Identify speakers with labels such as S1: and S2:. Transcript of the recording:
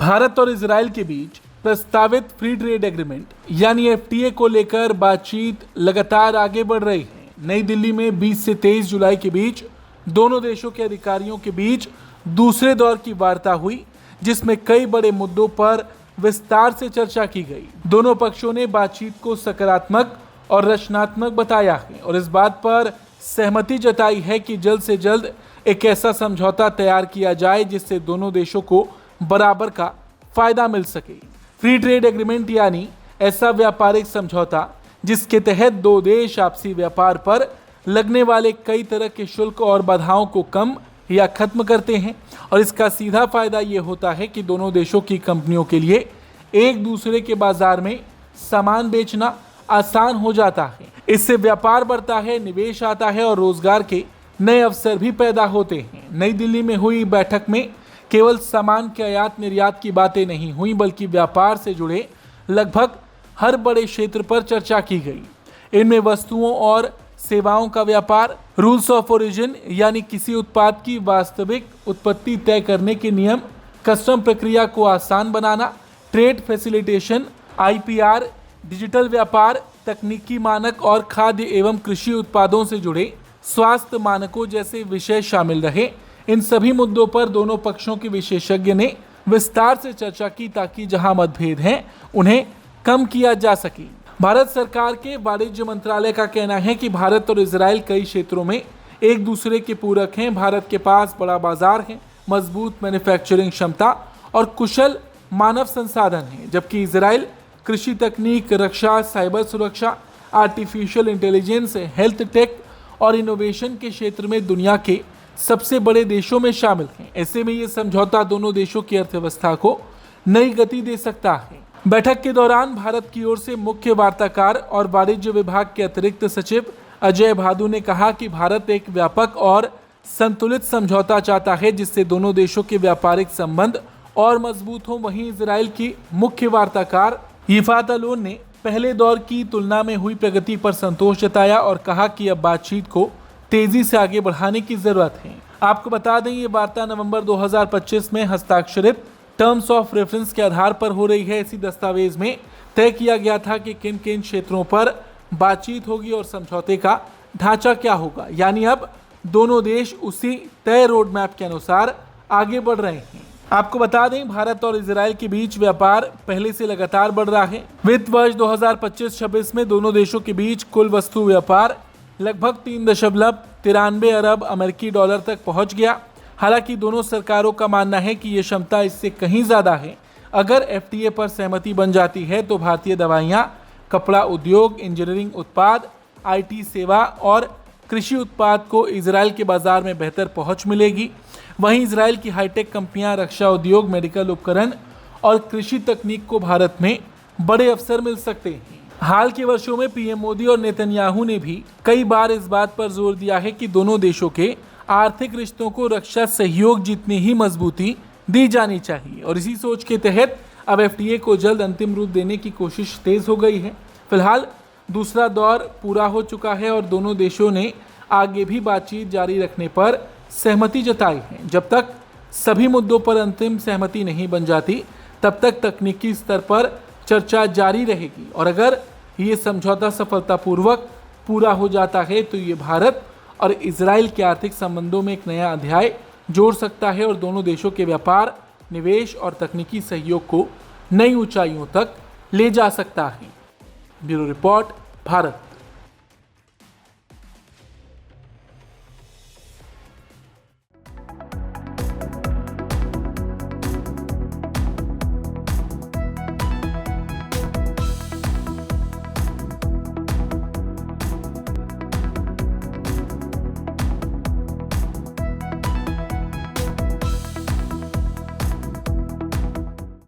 S1: भारत और इजराइल के बीच प्रस्तावित फ्री ट्रेड एग्रीमेंट यानी एफटीए को लेकर बातचीत लगातार आगे बढ़ रही है। नई दिल्ली में 20 से 23 जुलाई के बीच दोनों देशों के अधिकारियों के बीच दूसरे दौर की वार्ता हुई, जिसमें कई बड़े मुद्दों पर विस्तार से चर्चा की गई। दोनों पक्षों ने बातचीत को सकारात्मक और रचनात्मक बताया है और इस बात पर सहमति जताई है कि जल्द से जल्द एक ऐसा समझौता तैयार किया जाए जिससे दोनों देशों को बराबर का फायदा मिल सके। फ्री ट्रेड एग्रीमेंट यानी ऐसा व्यापारिक समझौता जिसके तहत दो देश आपसी व्यापार पर लगने वाले कई तरह के शुल्क और बाधाओं को कम या खत्म करते हैं और इसका सीधा फायदा ये होता है कि दोनों देशों की कंपनियों के लिए एक दूसरे के बाजार में सामान बेचना आसान हो जाता है। इससे व्यापार बढ़ता है, निवेश आता है और रोजगार के नए अवसर भी पैदा होते हैं। नई दिल्ली में हुई बैठक में केवल सामान के आयात निर्यात की बातें नहीं हुई, बल्कि व्यापार से जुड़े लगभग हर बड़े क्षेत्र पर चर्चा की गई। इनमें वस्तुओं और सेवाओं का व्यापार, रूल्स ऑफ ओरिजिन यानी किसी उत्पाद की वास्तविक उत्पत्ति तय करने के नियम, कस्टम प्रक्रिया को आसान बनाना, ट्रेड फैसिलिटेशन, आईपीआर, डिजिटल व्यापार, तकनीकी मानक और खाद्य एवं कृषि उत्पादों से जुड़े स्वास्थ्य मानकों जैसे विषय शामिल रहे। इन सभी मुद्दों पर दोनों पक्षों के विशेषज्ञ ने विस्तार से चर्चा की ताकि जहां मतभेद हैं उन्हें कम किया जा सके। भारत सरकार के वाणिज्य मंत्रालय का कहना है कि भारत और इजराइल कई क्षेत्रों में एक दूसरे के पूरक हैं। भारत के पास बड़ा बाजार है, मजबूत मैन्युफैक्चरिंग क्षमता और कुशल मानव संसाधन है, जबकि इजराइल कृषि तकनीक, रक्षा, साइबर सुरक्षा, आर्टिफिशियल इंटेलिजेंस, हेल्थ टेक और इनोवेशन के क्षेत्र में दुनिया के सबसे बड़े देशों में शामिल हैं। ऐसे में ये समझौता दोनों देशों की अर्थव्यवस्था को नई गति दे सकता है। बैठक के दौरान भारत की ओर से मुख्य वार्ताकार और वाणिज्य विभाग के अतिरिक्त सचिव अजय भादु ने कहा कि भारत एक व्यापक और संतुलित समझौता चाहता है जिससे दोनों देशों के व्यापारिक संबंध और मजबूत हों। वहीं इजराइल की मुख्य वार्ताकार यिफात अलोन ने पहले दौर की तुलना में हुई प्रगति पर संतोष जताया और कहा कि अब बातचीत को तेजी से आगे बढ़ाने की जरूरत है। आपको बता दें, ये वार्ता नवंबर 2025 में हस्ताक्षरित टर्म्स ऑफ रेफरेंस के आधार पर हो रही है। इसी दस्तावेज में तय किया गया था कि किन किन क्षेत्रों पर बातचीत होगी और समझौते का ढांचा क्या होगा। यानी अब दोनों देश उसी तय रोड मैप के अनुसार आगे बढ़ रहे हैं। आपको बता दें, भारत और इजराइल के बीच व्यापार पहले से लगातार बढ़ रहा है। वित्त वर्ष 2025-26 में दोनों देशों के बीच कुल वस्तु व्यापार लगभग 3.93 अरब अमेरिकी डॉलर तक पहुंच गया। हालांकि दोनों सरकारों का मानना है कि ये क्षमता इससे कहीं ज़्यादा है। अगर एफटीए पर सहमति बन जाती है तो भारतीय दवाइयाँ, कपड़ा उद्योग, इंजीनियरिंग उत्पाद, आईटी सेवा और कृषि उत्पाद को इजराइल के बाजार में बेहतर पहुंच मिलेगी। वहीं इजराइल की हाईटेक कंपनियां, रक्षा उद्योग, मेडिकल उपकरण और कृषि तकनीक को भारत में बड़े अवसर मिल सकते हैं। हाल के वर्षों में पीएम मोदी और नेतन्याहू ने भी कई बार इस बात पर जोर दिया है कि दोनों देशों के आर्थिक रिश्तों को रक्षा सहयोग जितनी ही मजबूती दी जानी चाहिए और इसी सोच के तहत अब एफटीए को जल्द अंतिम रूप देने की कोशिश तेज हो गई है। फिलहाल दूसरा दौर पूरा हो चुका है और दोनों देशों ने आगे भी बातचीत जारी रखने पर सहमति जताई है। जब तक सभी मुद्दों पर अंतिम सहमति नहीं बन जाती तब तक तकनीकी स्तर पर चर्चा जारी रहेगी और अगर ये समझौता सफलतापूर्वक पूरा हो जाता है तो ये भारत और इजराइल के आर्थिक संबंधों में एक नया अध्याय जोड़ सकता है और दोनों देशों के व्यापार, निवेश और तकनीकी सहयोग को नई ऊंचाइयों तक ले जा सकता है। Bureau report, Bharat.